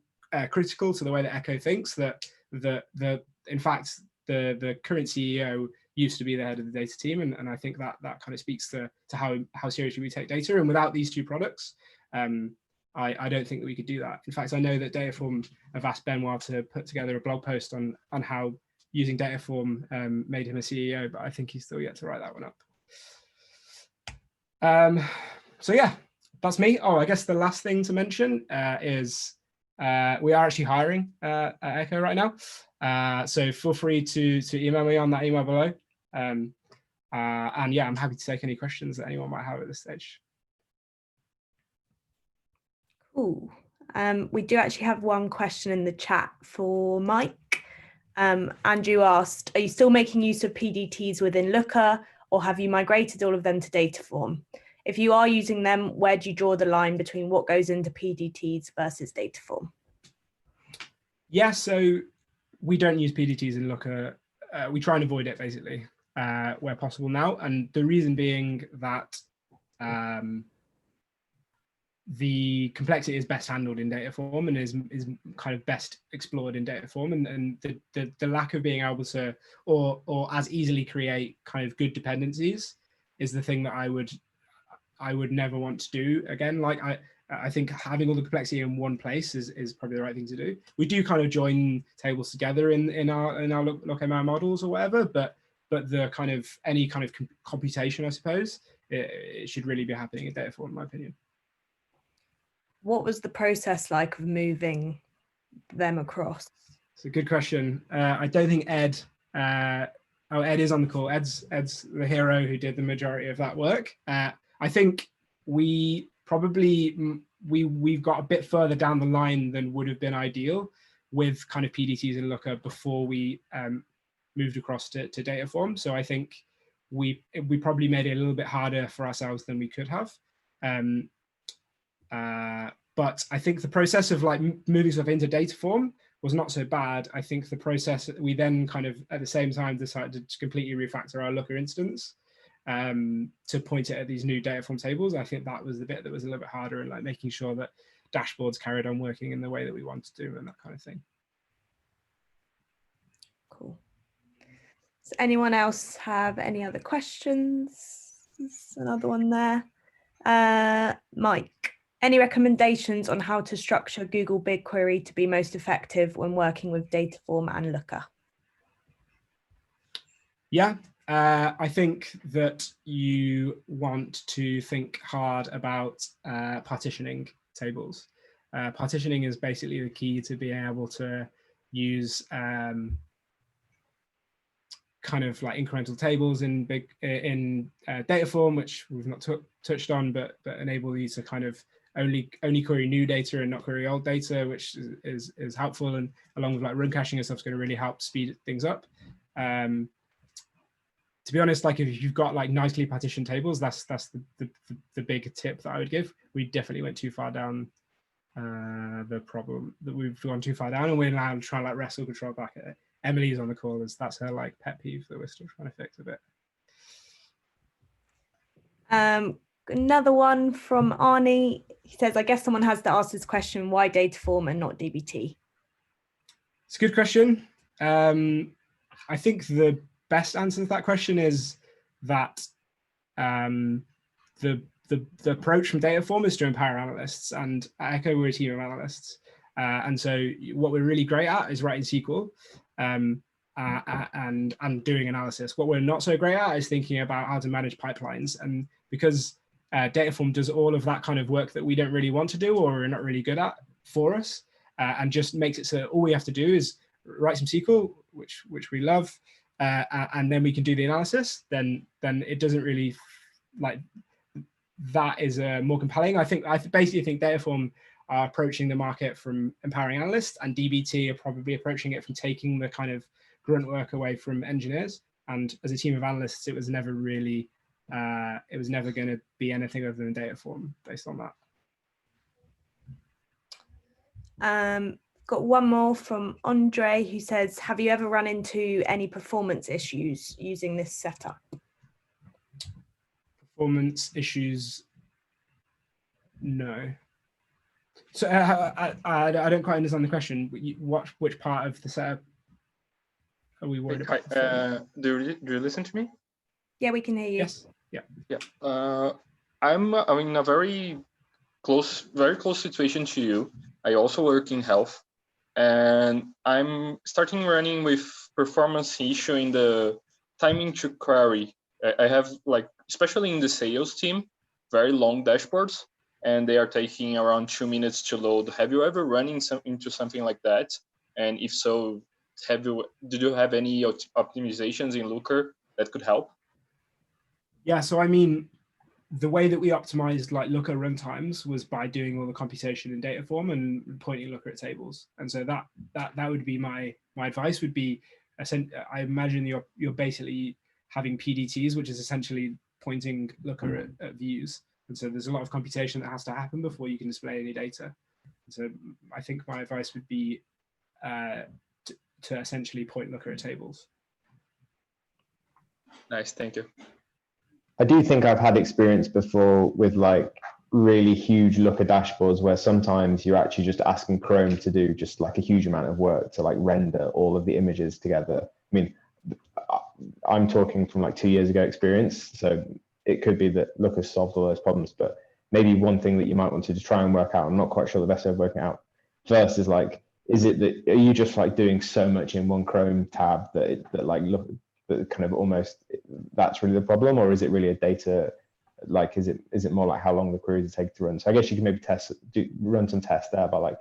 critical to the way that Echo thinks that in fact the current CEO used to be the head of the data team, and I think that kind of speaks to how seriously we take data. And without these 2 products, I don't think that we could do that. In fact, I know that Dataform have asked Benoit to put together a blog post on how using Dataform made him a CEO, but I think he's still yet to write that one up. So yeah, that's me. Oh, I guess the last thing to mention is we are actually hiring at Echo right now. So feel free to email me on that email below. And yeah, I'm happy to take any questions that anyone might have at this stage. Cool. We do actually have one question in the chat for Mike. Andrew asked, are you still making use of PDTs within Looker, or have you migrated all of them to Dataform? If you are using them, where do you draw the line between what goes into PDTs versus Dataform? Yeah, so we don't use PDTs in Looker. We try and avoid it basically where possible now. And the reason being that the complexity is best handled in Dataform and is kind of best explored in Dataform, and the lack of being able to or as easily create kind of good dependencies is the thing that I would never want to do again. Like I think having all the complexity in one place is probably the right thing to do. We do kind of join tables together in our LookML models or whatever, but the kind of any kind of computation, I suppose, it should really be happening in Dataform, in my opinion. What was the process like of moving them across? It's a good question. I don't think Ed Ed is on the call. Ed's the hero who did the majority of that work. I think we probably we've got a bit further down the line than would have been ideal with kind of PDTs and Looker before we moved across to Dataform. So I think we probably made it a little bit harder for ourselves than we could have. But I think the process of like moving stuff into Dataform was not so bad. I think the process, we then kind of at the same time decided to completely refactor our Looker instance to point it at these new Dataform tables. I think that was the bit that was a little bit harder, and like making sure that dashboards carried on working in the way that we wanted to and that kind of thing. Cool. Does anyone else have any other questions? There's another one there. Mike, any recommendations on how to structure Google BigQuery to be most effective when working with Dataform and Looker? Yeah, I think that you want to think hard about partitioning tables. Partitioning is basically the key to being able to use kind of like incremental tables in Dataform, which we've not touched on, but enable you to kind of only query new data and not query old data, which is helpful, and along with like run caching and stuff is going to really help speed things up. To be honest, like if you've got like nicely partitioned tables, that's the big tip that I would give. We definitely went too far down the problem, that we've gone too far down, and we're now trying to like wrestle control back at it. Emily's on the call, as that's her like pet peeve that we're still trying to fix a bit. Another one from Arnie. He says, I guess someone has to ask this question, why Dataform and not DBT? It's a good question. I think the best answer to that question is that the approach from Dataform is to empower analysts, and at Echo we're a team of analysts, and so what we're really great at is writing SQL and doing analysis. What we're not so great at is thinking about how to manage pipelines, and because Dataform does all of that kind of work that we don't really want to do or are not really good at for us, and just makes it so all we have to do is write some SQL, which we love, and then we can do the analysis, then it doesn't really, like, that is more compelling. I basically think Dataform are approaching the market from empowering analysts, and DBT are probably approaching it from taking the kind of grunt work away from engineers. And as a team of analysts, it was never really, it was never going to be anything other than Dataform based on that. Got one more from Andre, who says, have you ever run into any performance issues using this setup? Performance issues? No. So I don't quite understand the question. Which part of the setup are we worried about? Do you listen to me? Yeah, we can hear you. Yes. Yeah. Yeah. I'm in a very close situation to you. I also work in health, and I'm starting running with performance issue in the timing to query. I have, like, especially in the sales team, very long dashboards, and they are taking around 2 minutes to load. Have you ever run into something like that? And if so, did you have any optimizations in Looker that could help? Yeah, so I mean, the way that we optimized like Looker runtimes was by doing all the computation in Dataform and pointing Looker at tables. And so that would be my advice would be, I imagine you're basically having PDTs, which is essentially pointing Looker at views. And so there's a lot of computation that has to happen before you can display any data. And so I think my advice would be to essentially point Looker at tables. Nice, thank you. I do think I've had experience before with like really huge Looker dashboards where sometimes you're actually just asking Chrome to do just like a huge amount of work to like render all of the images together. I mean, I'm talking from like 2 years ago experience, so it could be that Looker solved all those problems, but maybe one thing that you might want to just try and work out, I'm not quite sure the best way of working out first is like, is it that, are you just like doing so much in one Chrome tab that that kind of almost, that's really the problem, or is it really a data, like, is it more like how long the queries take to run? So I guess you can maybe run some tests there by like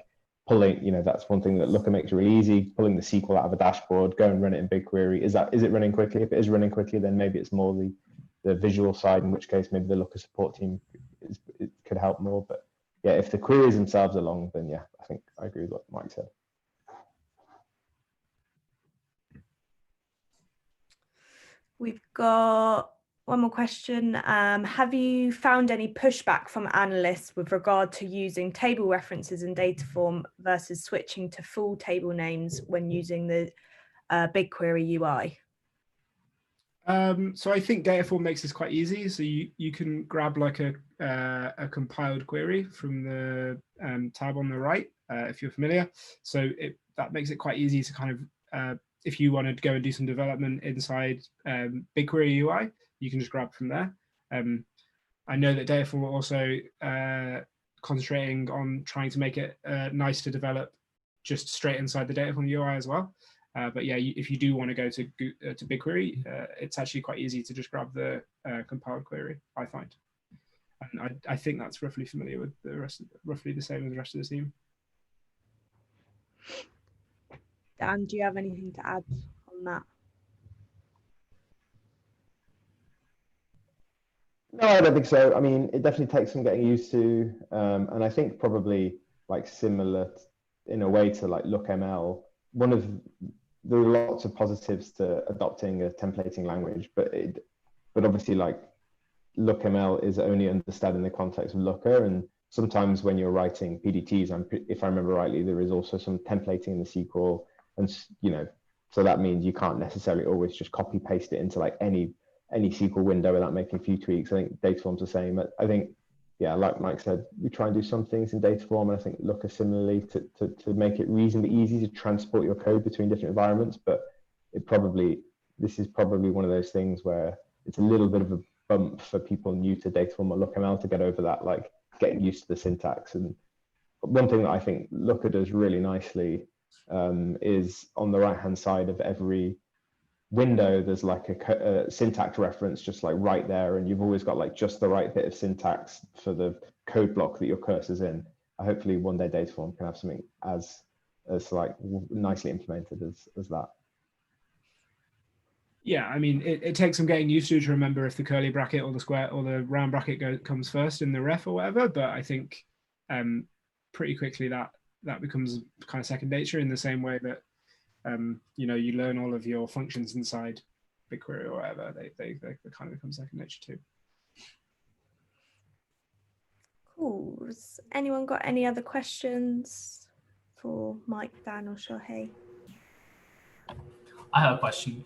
pulling, that's one thing that Looker makes really easy, pulling the SQL out of a dashboard, go and run it in BigQuery. Is it running quickly? If it is running quickly, then maybe it's more the visual side, in which case maybe the Looker support team it could help more. But yeah, if the queries themselves are long, then yeah, I think I agree with what Mike said. We've got One more question. Have you found any pushback from analysts with regard to using table references in Dataform versus switching to full table names when using the BigQuery UI? So I think Dataform makes this quite easy. So you can grab like a compiled query from the tab on the right, if you're familiar. So that makes it quite easy to kind of, if you want to go and do some development inside BigQuery UI, you can just grab from there. I know that Dataform are also concentrating on trying to make it nice to develop just straight inside the Dataform UI as well. But yeah, if you do want to go to BigQuery, it's actually quite easy to just grab the compiled query, I find. And I think that's roughly familiar with the rest, roughly the same as the rest of the team. Dan, do you have anything to add on that? No, I don't think so. I mean, it definitely takes some getting used to, and I think probably like similar in a way to like LookML. There are lots of positives to adopting a templating language, but obviously like LookML is only understood in the context of Looker, and sometimes when you're writing PDTs, if I remember rightly, there is also some templating in the SQL, and so that means you can't necessarily always just copy paste it into like any SQL window without making a few tweaks. I think Dataform's the same. I think, yeah, like Mike said, we try and do some things in Dataform, and I think Looker similarly to make it reasonably easy to transport your code between different environments. But this is probably one of those things where it's a little bit of a bump for people new to Dataform or LookML to get over that, like getting used to the syntax. And one thing that I think Looker does really nicely is on the right-hand side of every window, there's like a syntax reference just like right there, and you've always got like just the right bit of syntax for the code block that your cursor's in. Hopefully one day Dataform can have something as like nicely implemented as that. Yeah, I mean, it takes some getting used to remember if the curly bracket or the square or the round bracket comes first in the ref or whatever, but I think pretty quickly that becomes kind of second nature, in the same way that you learn all of your functions inside BigQuery or whatever. They kind of become second nature too. Cool. Has anyone got any other questions for Mike, Dan, or Shohei? I have a question.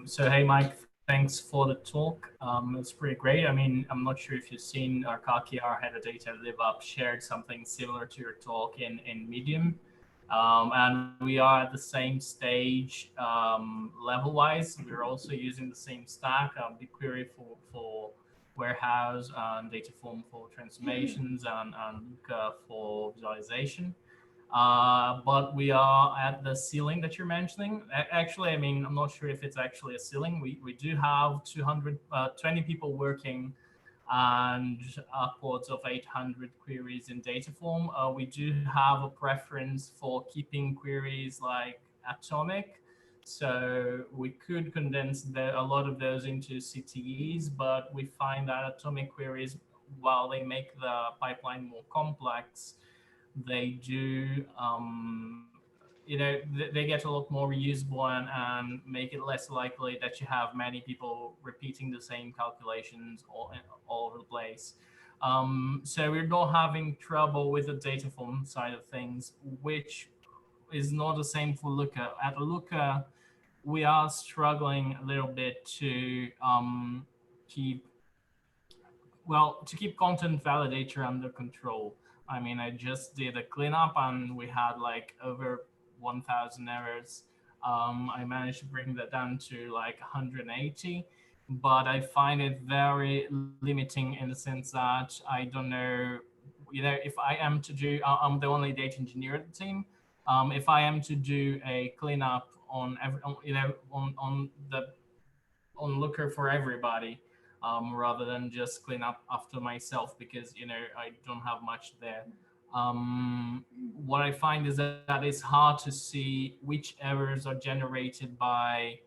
So hey, Mike, thanks for the talk. It's pretty great. I mean, I'm not sure if you've seen Kaki, our head of data live up, shared something similar to your talk in Medium. And we are at the same stage level-wise. We're also using the same stack, BigQuery for warehouse, and Dataform for transformations, and Looker for visualization. But we are at the ceiling that you're mentioning. Actually, I mean, I'm not sure if it's actually a ceiling. We do have 20 people working and upwards of 800 queries in Dataform. We do have a preference for keeping queries like atomic. So we could condense a lot of those into CTEs, but we find that atomic queries, while they make the pipeline more complex, they do, they get a lot more reusable and make it less likely that you have many people repeating the same calculations all over the place. So we're not having trouble with the Dataform side of things, which is not the same for Looker. At Looker, we are struggling a little bit to keep content validator under control. I mean, I just did a cleanup and we had like over 1,000 errors. I managed to bring that down to like 180, but I find it very limiting in the sense that I don't know, if I am to do, I'm the only data engineer at the team. If I am to do a cleanup on Looker for everybody, rather than just clean up after myself, because I don't have much there. What I find is that it's hard to see which errors are generated by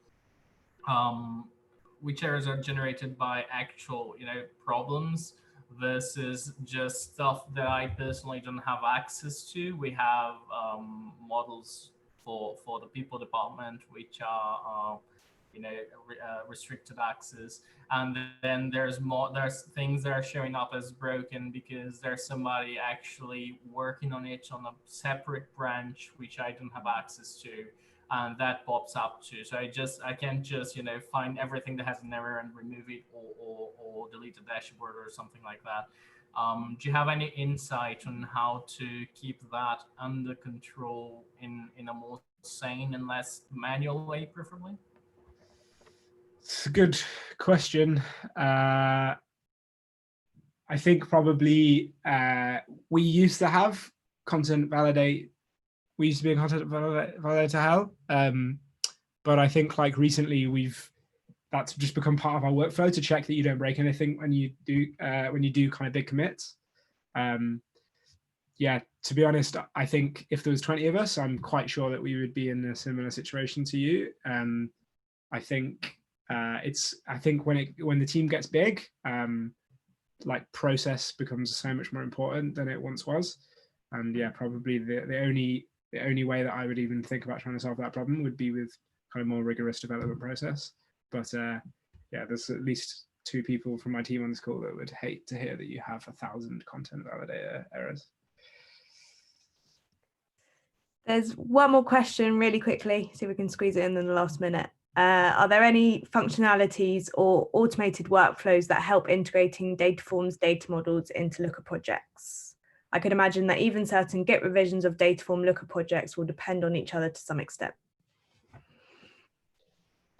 actual problems versus just stuff that I personally don't have access to. We have models for the people department which are restricted access. And then there's things that are showing up as broken because there's somebody actually working on it on a separate branch which I don't have access to, and that pops up too. So I can't just find everything that has an error and remove it or delete the dashboard or something like that. Do you have any insight on how to keep that under control in a more sane and less manual way, preferably? It's a good question. I think probably we used to have content validate. We used to be a content validator hell, but I think like recently that's just become part of our workflow to check that you don't break anything when you do kind of big commits. Yeah, to be honest, I think if there was 20 of us, I'm quite sure that we would be in a similar situation to you. I think when the team gets big, like process becomes so much more important than it once was. And yeah, probably the only way that I would even think about trying to solve that problem would be with kind of more rigorous development process. But yeah, there's at least 2 people from my team on this call that would hate to hear that you have 1,000 content validator errors. There's one more question really quickly, see if we can squeeze it in the last minute. Are there any functionalities or automated workflows that help integrating Dataform's data models into Looker projects? I could imagine that even certain Git revisions of Dataform Looker projects will depend on each other to some extent.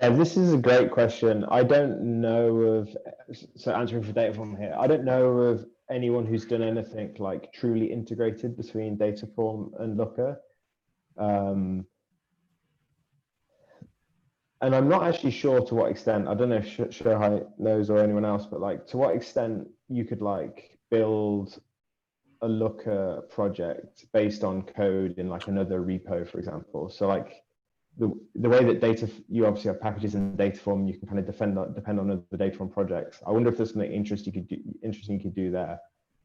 This is a great question. I don't know of, so answering for Dataform here, I don't know of anyone who's done anything like truly integrated between Dataform and Looker. And I'm not actually sure to what extent, I don't know if Shohei knows or anyone else, but like to what extent you could like build a Looker project based on code in like another repo, for example. So like the way that you obviously have packages in Dataform, you can kind of depend on other Dataform projects. I wonder if there's something interesting you could do there.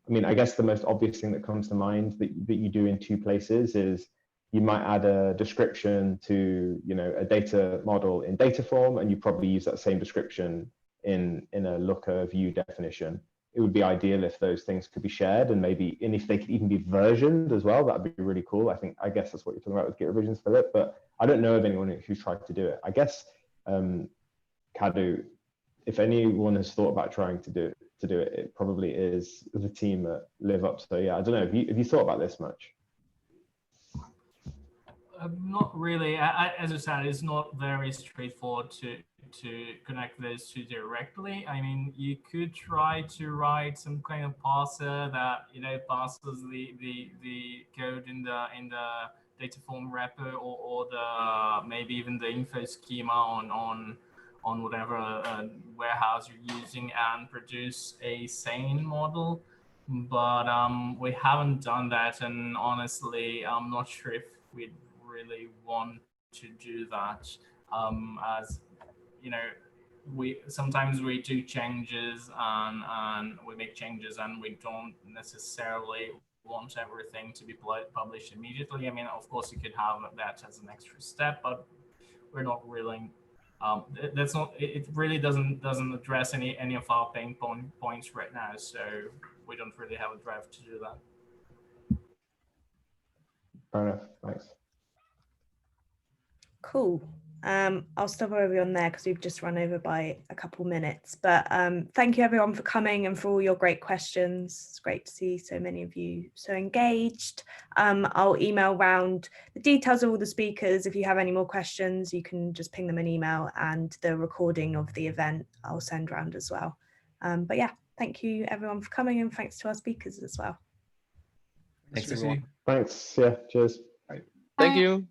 I mean, I guess the most obvious thing that comes to mind that you do in 2 places is you might add a description to a data model in Dataform, and you probably use that same description in a Looker view definition. It would be ideal if those things could be shared, and if they could even be versioned as well, that'd be really cool. I guess that's what you're talking about with Git revisions, Philip, but I don't know of anyone who's tried to do it. I guess Kadu, if anyone has thought about trying to do it, it probably is the team at Live Up. So yeah, I don't know. Have you thought about this much? Not really. As I said, it's not very straightforward to connect those 2 directly. I mean, you could try to write some kind of parser that passes the code in the Dataform wrapper or the maybe even the info schema on whatever warehouse you're using and produce a sane model. But we haven't done that, and honestly, I'm not sure if we'd really want to do that. As sometimes we do changes and we make changes and we don't necessarily want everything to be published immediately. I mean, of course, you could have that as an extra step, but we're not willing. That's not. It really doesn't address any of our pain points right now. So we don't really have a drive to do that. Fair enough. Thanks. Cool. I'll stop over on there because we've just run over by a couple minutes. But thank you everyone for coming and for all your great questions. It's great to see so many of you so engaged. I'll email round the details of all the speakers. If you have any more questions, you can just ping them an email, and the recording of the event I'll send round as well. But yeah, thank you everyone for coming, and thanks to our speakers as well. Thanks everyone. Thanks. Yeah. Cheers. Thank you. Bye.